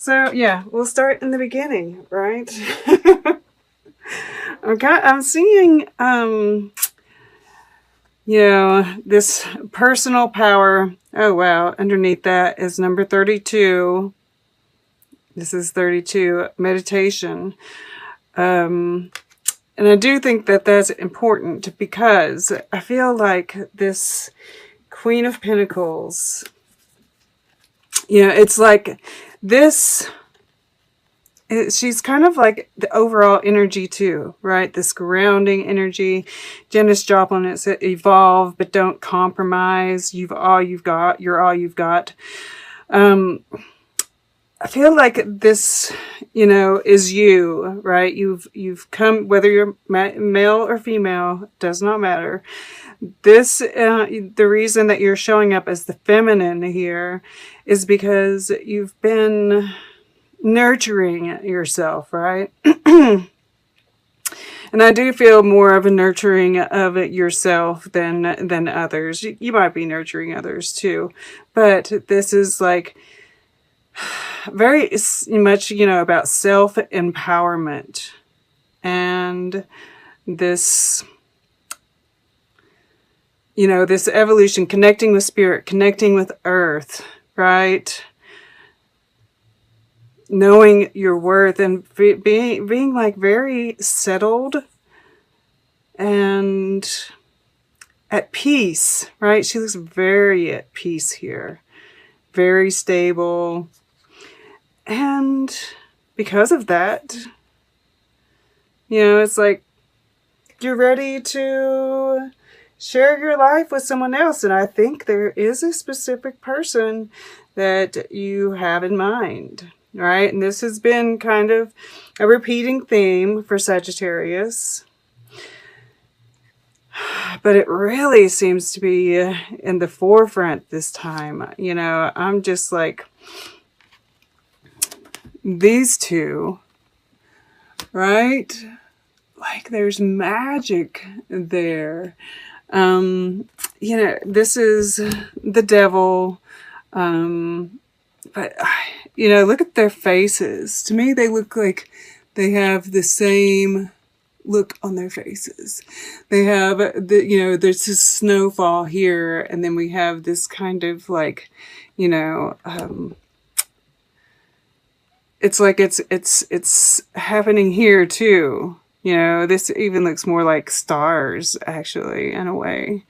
So yeah, we'll start in the beginning, right? I'm seeing this personal power. Oh wow, underneath that is number 32. This is 32, meditation. And I do think that that's important because I feel like this Queen of Pentacles, it's like this, she's kind of like the overall energy too, right? This grounding energy. Janis Joplin, it's evolve, but don't compromise. You're all you've got. I feel like this, is you, right? You've come, whether you're male or female, does not matter. This, the reason that you're showing up as the feminine here is because you've been nurturing yourself, right? And I do feel more of a nurturing of it yourself than others. You might be nurturing others too, but this is like very much, about self-empowerment and this, this evolution, connecting with spirit, connecting with earth, right? Knowing your worth and being like very settled and at peace, right? She looks very at peace here, very stable. And because of that, it's like you're ready to share your life with someone else. And I think there is a specific person that you have in mind, right? And this has been kind of a repeating theme for Sagittarius. But it really seems to be in the forefront this time. I'm just like, these two, right? Like there's magic there. This is the devil. But, look at their faces. To me, they look like they have the same look on their faces. They have, there's this snowfall here, and then we have this kind of like, it's like it's happening here too. This even looks more like stars, actually, in a way.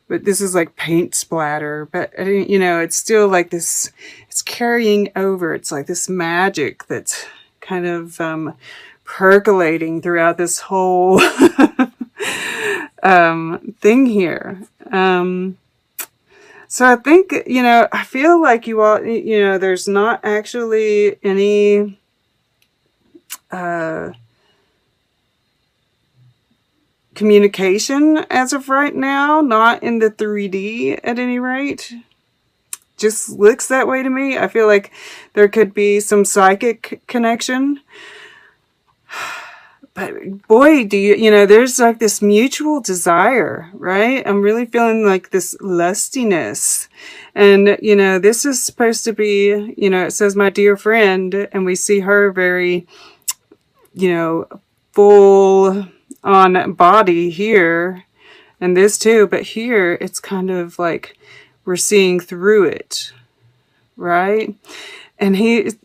But this is like paint splatter. But, it's still like this, it's carrying over. It's like this magic that's kind of percolating throughout this whole thing here. So I think, I feel like you all, there's not actually any communication as of right now, not in the 3D at any rate. Just looks that way to me. I feel like there could be some psychic connection. But boy, do there's like this mutual desire, right? I'm really feeling like this lustiness. And, this is supposed to be, it says my dear friend, and we see her very, full on body here, and this too. But here, it's kind of like we're seeing through it, right? And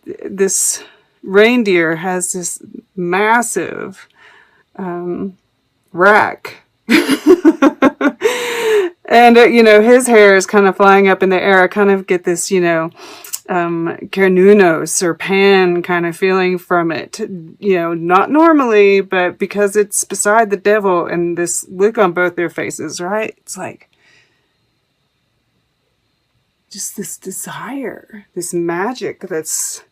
this reindeer has this massive rack. And, his hair is kind of flying up in the air. I kind of get this, Carnunos or Pan kind of feeling from it. Not normally, but because it's beside the devil and this look on both their faces, right? It's like just this desire, this magic that's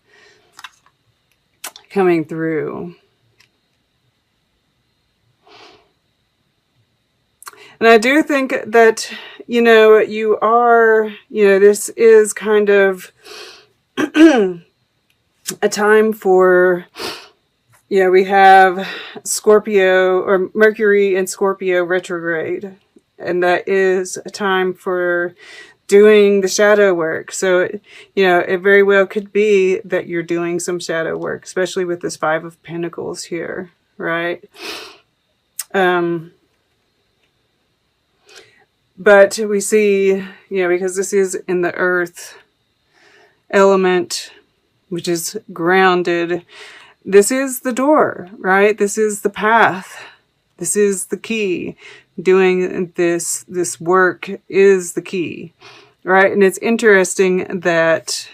coming through. And I do think that, you are, this is kind of a time for, we have Scorpio or Mercury in Scorpio retrograde. And that is a time for doing the shadow work. So, you know, it very well could be that you're doing some shadow work, especially with this Five of Pentacles here, right? But we see, you know, because this is in the earth element, which is grounded, this is the door, right? This is the path. This is the key. Doing this work is the key, right? And it's interesting that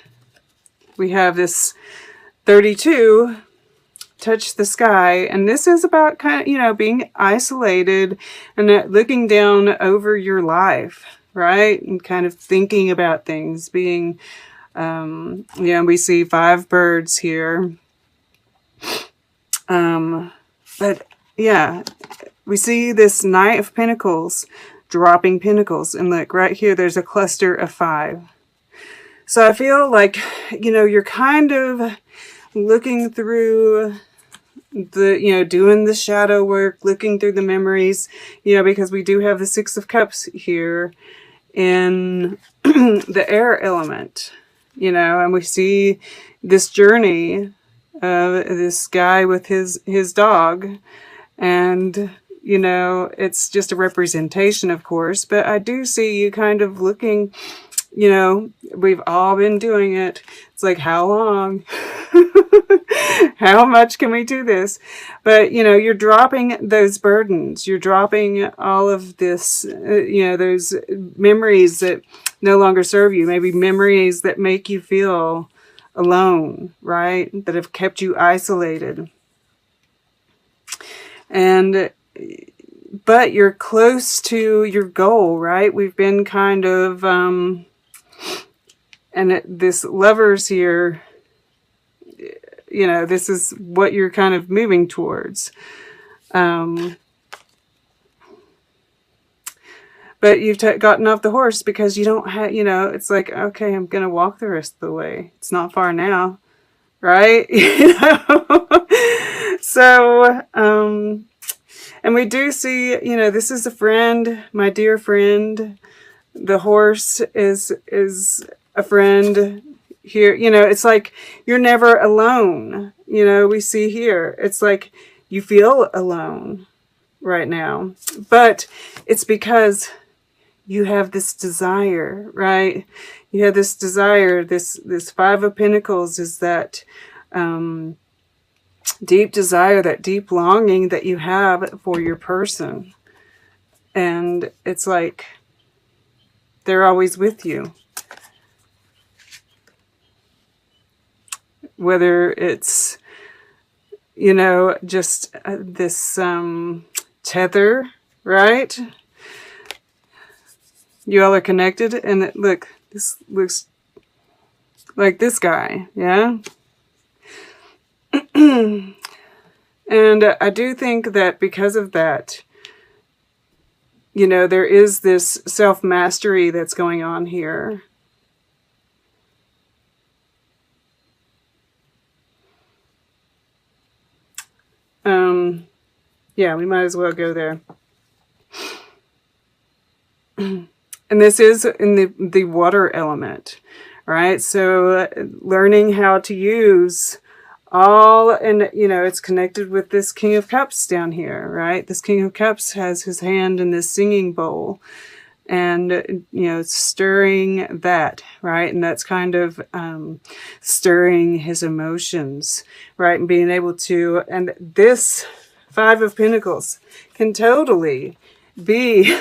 we have this 32 touch the sky, and this is about kind of, you know, being isolated and looking down over your life, right? And kind of thinking about things, being, yeah, we see 5 birds here. But yeah, we see this Knight of Pentacles dropping pentacles, and look right here, there's a cluster of 5. So I feel like, you know, you're kind of looking through the, you know, doing the shadow work, looking through the memories, you know, because we do have the 6 of Cups here in the air element, you know, and we see this journey of this guy with his dog, and, you know, it's just a representation, of course, but I do see you kind of looking, you know, we've all been doing it. It's like, how long? How much can we do this? But, you know, you're dropping those burdens. You're dropping all of this, you know, those memories that no longer serve you. Maybe memories that make you feel alone, right? That have kept you isolated. And, but you're close to your goal, right? We've been kind of, and this Lovers here, you know, this is what you're kind of moving towards. But you've gotten off the horse because you don't have, you know, it's like, okay, I'm going to walk the rest of the way. It's not far now, right? You know? So, and we do see, you know, this is a friend, my dear friend. The horse is a friend here. You know, it's like you're never alone. You know, we see here, it's like you feel alone right now, but it's because you have this desire, right? You have this desire. This 5 of Pentacles is that deep desire, that deep longing that you have for your person. And it's like they're always with you. Whether it's, you know, just this tether, right? You all are connected, and look, this looks like this guy, yeah? And I do think that because of that, you know, there is this self-mastery that's going on here. Yeah, we might as well go there. And this is in the water element, right? So learning how to use all, and, you know, it's connected with this King of Cups down here, right? This King of Cups has his hand in this singing bowl, and, you know, stirring that, right? And that's kind of stirring his emotions, right? And being able to, and this 5 of Pentacles can totally be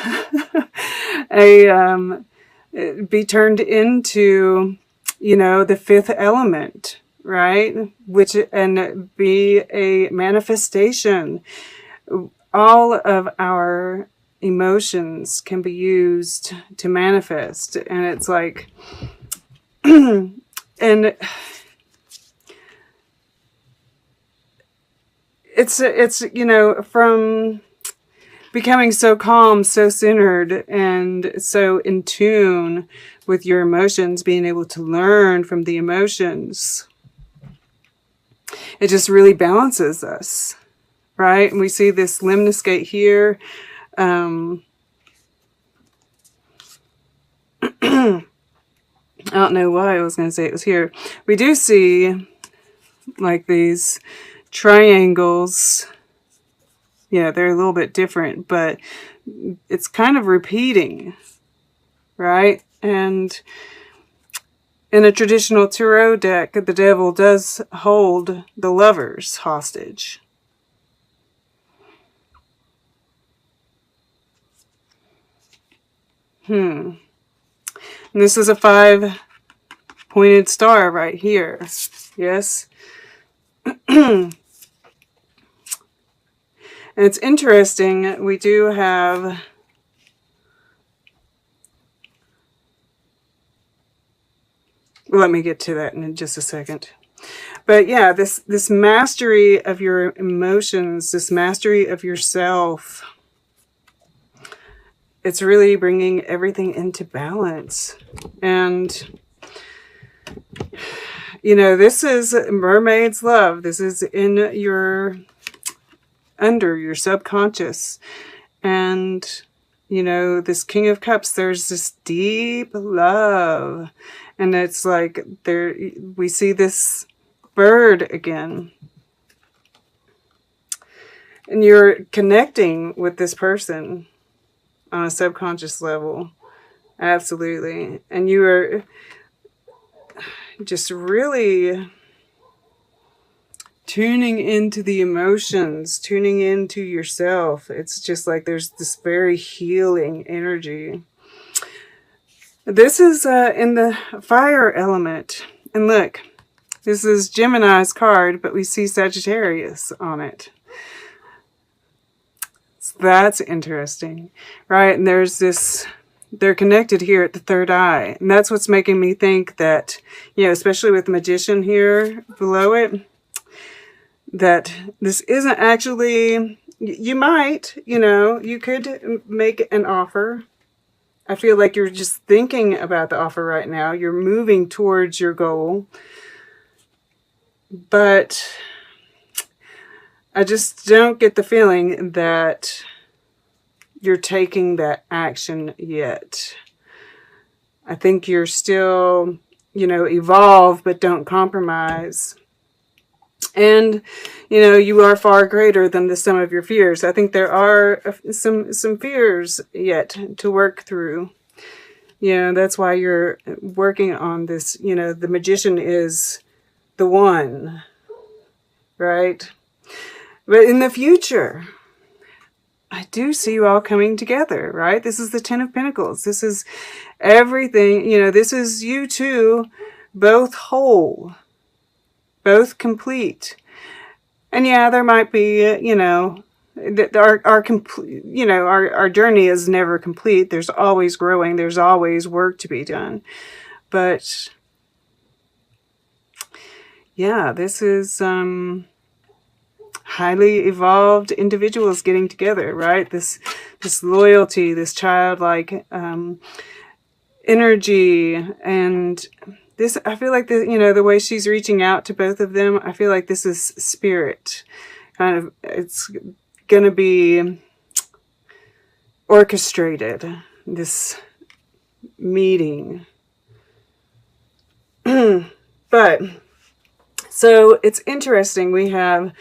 be turned into, you know, the 5th element, right? Which, and be a manifestation. All of our emotions can be used to manifest, and it's like, and it's, you know, from becoming so calm, so centered, and so in tune with your emotions, being able to learn from the emotions, it just really balances us, right? And we see this lemniscate here. I don't know why I was going to say it was here. We do see like these triangles. Yeah, they're a little bit different, but it's kind of repeating, right? And in a traditional tarot deck, the devil does hold the lovers hostage. And this is a 5-pointed star right here. Yes. And it's interesting, we do have let me get to that in just a second. But yeah, this mastery of your emotions, this mastery of yourself, it's really bringing everything into balance. And you know, this is mermaid's love. This is in your under your subconscious. And you know, this King of Cups, there's this deep love. And it's like there we see this bird again. And you're connecting with this person on a subconscious level. Absolutely. And you are just really tuning into the emotions, tuning into yourself. It's just like there's this very healing energy. This is in the fire element. And look, this is Gemini's card, but we see Sagittarius on it. So that's interesting, right? And there's this, they're connected here at the third eye. And that's what's making me think that, you know, especially with the Magician here below it, that this isn't actually, you might, you know, you could make an offer. I feel like you're just thinking about the offer right now. You're moving towards your goal. But I just don't get the feeling that you're taking that action yet. I think you're still, you know, evolve, but don't compromise. And, you know, you are far greater than the sum of your fears. I think there are some fears yet to work through. You know, that's why you're working on this. You know, the Magician is the one, right? But in the future, I do see you all coming together, right? This is the Ten of Pentacles. This is everything, you know, this is you two, both whole. Both complete. And yeah, there might be, you know, our complete, you know, our journey is never complete. There's always growing. There's always work to be done. But yeah, this is highly evolved individuals getting together, right? This loyalty, this childlike energy, and this, I feel like, you know, the way she's reaching out to both of them, I feel like this is spirit. Kind of, it's going to be orchestrated, this meeting. But, so it's interesting. We have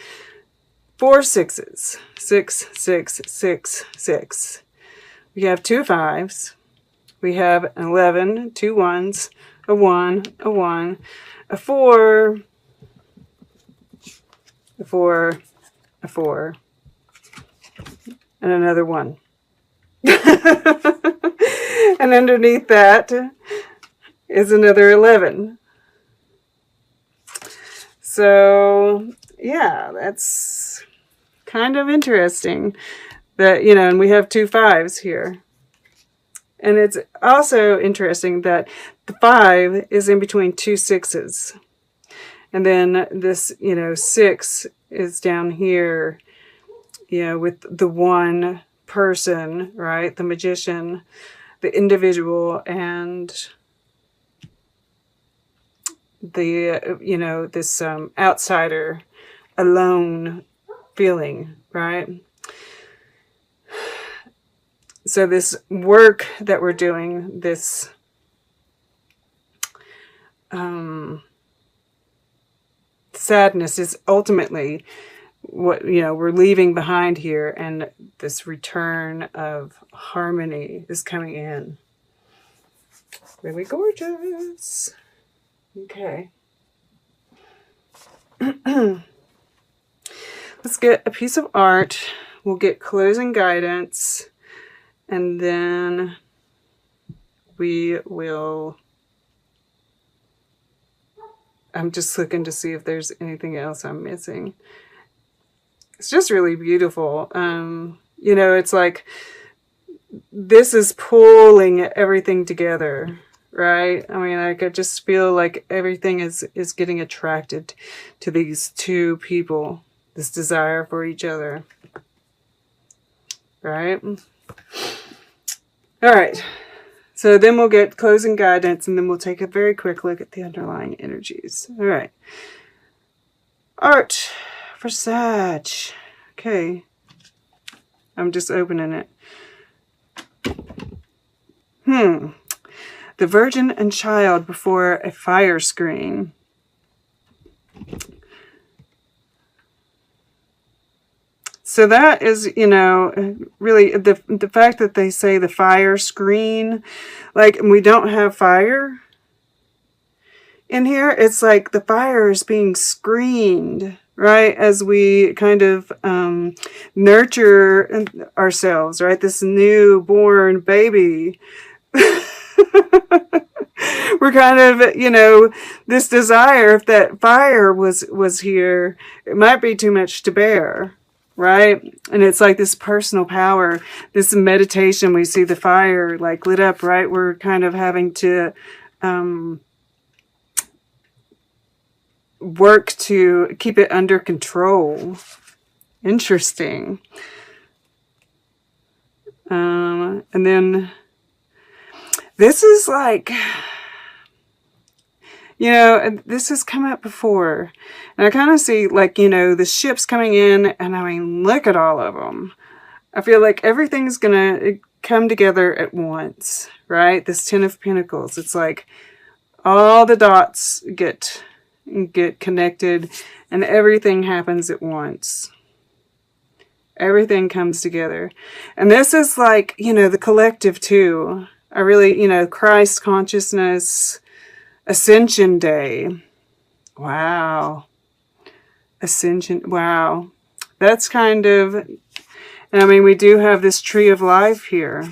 4 6s. 6, 6, 6, 6. We have 2 5s. We have an 11, 2 1s. A 1, a 1, a 4, a 4, a 4, and another 1. And underneath that is another 11. So, yeah, that's kind of interesting. That, you know, and we have 2 5s here. And it's also interesting that the 5 is in between 2 6s. And then this, you know, 6 is down here, you know, with the one person, right? The Magician, the individual, and the, you know, this outsider, alone feeling, right? So this work that we're doing, this sadness is ultimately what, you know, we're leaving behind here, and this return of harmony is coming in. Really gorgeous. Okay. Let's get a piece of art. We'll get closing guidance, and then we will... I'm just looking to see if there's anything else I'm missing. It's just really beautiful. You know, it's like this is pulling everything together, right? I mean, I could just feel like everything is getting attracted to these two people, this desire for each other, right? All right. So then we'll get closing guidance, and then we'll take a very quick look at the underlying energies. All right. Art for Sag. Okay. I'm just opening it. The Virgin and Child before a fire screen. So that is, you know, really the fact that they say the fire screen, like we don't have fire in here. It's like the fire is being screened, right? As we kind of nurture ourselves, right? This newborn baby. We're kind of, you know, this desire, if that fire was here, it might be too much to bear. Right? And it's like this personal power, this meditation, we see the fire like lit up, right? We're kind of having to work to keep it under control. Interesting. And then this is like, you know, this has come up before. And I kind of see, like, you know, the ships coming in, and I mean, look at all of them. I feel like everything's going to come together at once, right? This Ten of Pentacles. It's like all the dots get connected, and everything happens at once. Everything comes together. And this is like, you know, the collective too. I really, you know, Christ consciousness, Ascension Day. Wow. Ascension. Wow. That's kind of, and I mean, we do have this tree of life here.